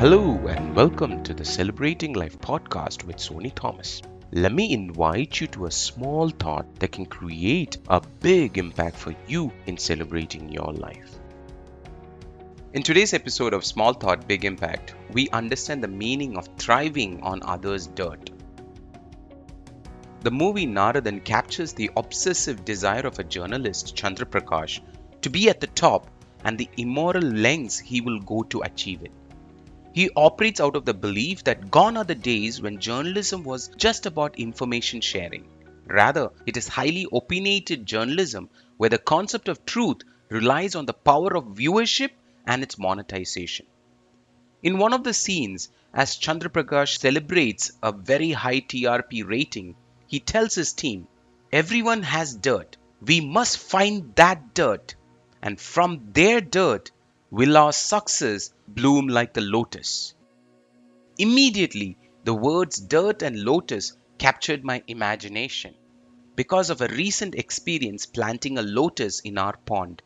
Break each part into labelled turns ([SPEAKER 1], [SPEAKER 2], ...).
[SPEAKER 1] Hello and welcome to the Celebrating Life podcast with Sony Thomas. Let me invite you to a small thought that can create a big impact for you in celebrating your life. In today's episode of Small Thought, Big Impact, we understand the meaning of thriving on others' dirt. The movie Naradan captures the obsessive desire of a journalist, Chandra Prakash, to be at the top and the immoral lengths he will go to achieve it. He operates out of the belief that gone are the days when journalism was just about information sharing. Rather, it is highly opinionated journalism where the concept of truth relies on the power of viewership and its monetization. In one of the scenes, as Chandra Prakash celebrates a very high TRP rating, he tells his team, "Everyone has dirt. We must find that dirt. And from their dirt, will our success bloom like the lotus." Immediately, the words dirt and lotus captured my imagination because of a recent experience planting a lotus in our pond.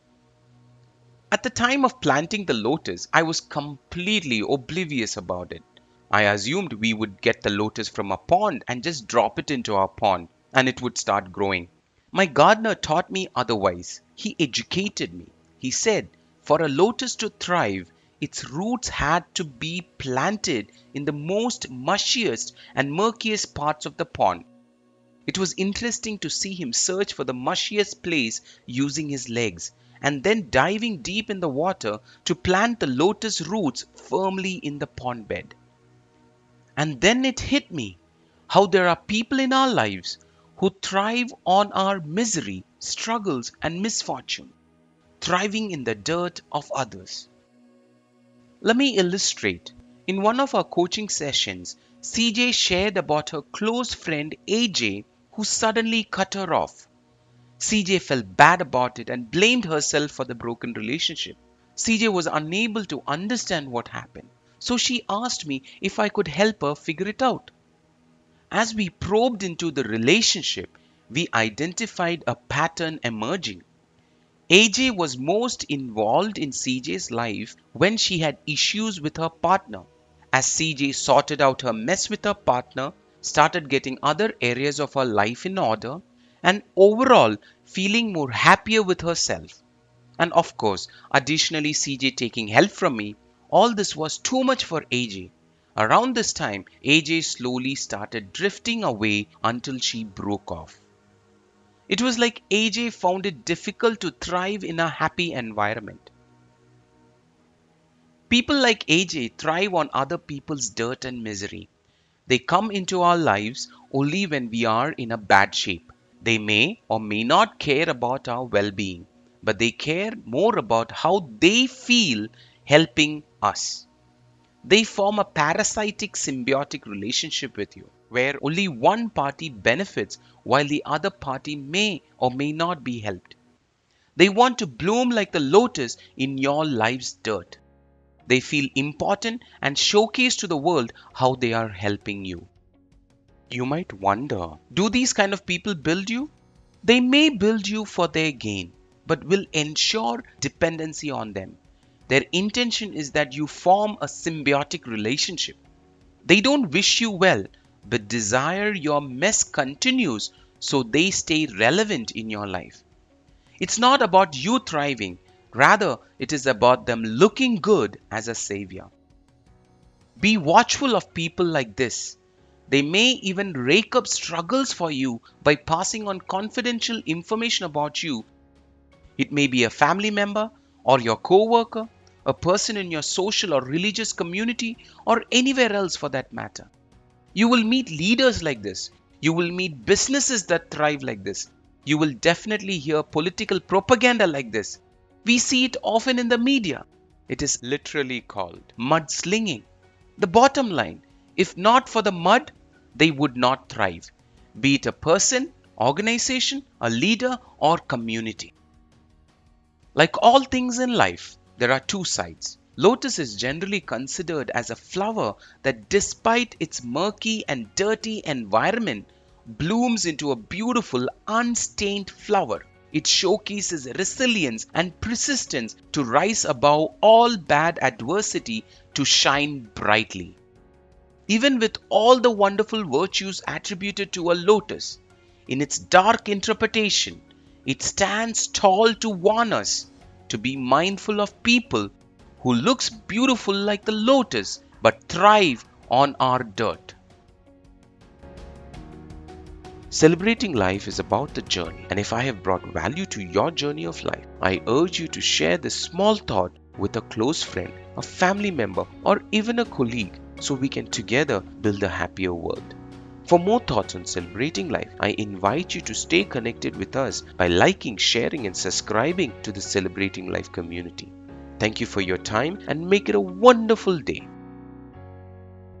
[SPEAKER 1] At the time of planting the lotus, I was completely oblivious about it. I assumed we would get the lotus from a pond and just drop it into our pond and it would start growing. My gardener taught me otherwise. He educated me. He said, for a lotus to thrive, its roots had to be planted in the most mushiest and murkiest parts of the pond. It was interesting to see him search for the mushiest place using his legs and then diving deep in the water to plant the lotus roots firmly in the pond bed. And then it hit me how there are people in our lives who thrive on our misery, struggles, and misfortune, thriving in the dirt of others. Let me illustrate. In one of our coaching sessions, CJ shared about her close friend AJ who suddenly cut her off. CJ felt bad about it and blamed herself for the broken relationship. CJ was unable to understand what happened, so she asked me if I could help her figure it out. As we probed into the relationship, we identified a pattern emerging. AJ was most involved in CJ's life when she had issues with her partner. As CJ sorted out her mess with her partner, started getting other areas of her life in order, and overall feeling more happier with herself. And of course, additionally CJ taking help from me, all this was too much for AJ. Around this time, AJ slowly started drifting away until she broke off. It was like AJ found it difficult to thrive in a happy environment. People like AJ thrive on other people's dirt and misery. They come into our lives only when we are in a bad shape. They may or may not care about our well-being, but they care more about how they feel helping us. They form a parasitic symbiotic relationship with you, where only one party benefits while the other party may or may not be helped. They want to bloom like the lotus in your life's dirt. They feel important and showcase to the world how they are helping you. You might wonder, do these kind of people build you? They may build you for their gain, but will ensure dependency on them. Their intention is that you form a symbiotic relationship. They don't wish you well, but desire your mess continues so they stay relevant in your life. It's not about you thriving, rather it is about them looking good as a savior. Be watchful of people like this. They may even rake up struggles for you by passing on confidential information about you. It may be a family member or your co-worker, a person in your social or religious community, or anywhere else for that matter. You will meet leaders like this. You will meet businesses that thrive like this. You will definitely hear political propaganda like this. We see it often in the media. It is literally called mudslinging. The bottom line, if not for the mud, they would not thrive, be it a person, organization, a leader, or community. Like all things in life, there are two sides. Lotus is generally considered as a flower that, despite its murky and dirty environment, blooms into a beautiful, unstained flower. It showcases resilience and persistence to rise above all bad adversity to shine brightly. Even with all the wonderful virtues attributed to a lotus, in its dark interpretation, it stands tall to warn us to be mindful of people who looks beautiful like the lotus but thrive on our dirt. Celebrating life is about the journey, and if I have brought value to your journey of life, I urge you to share this small thought with a close friend, a family member, or even a colleague so we can together build a happier world. For more thoughts on celebrating life, I invite you to stay connected with us by liking, sharing, and subscribing to the Celebrating Life community. Thank you for your time and make it a wonderful day.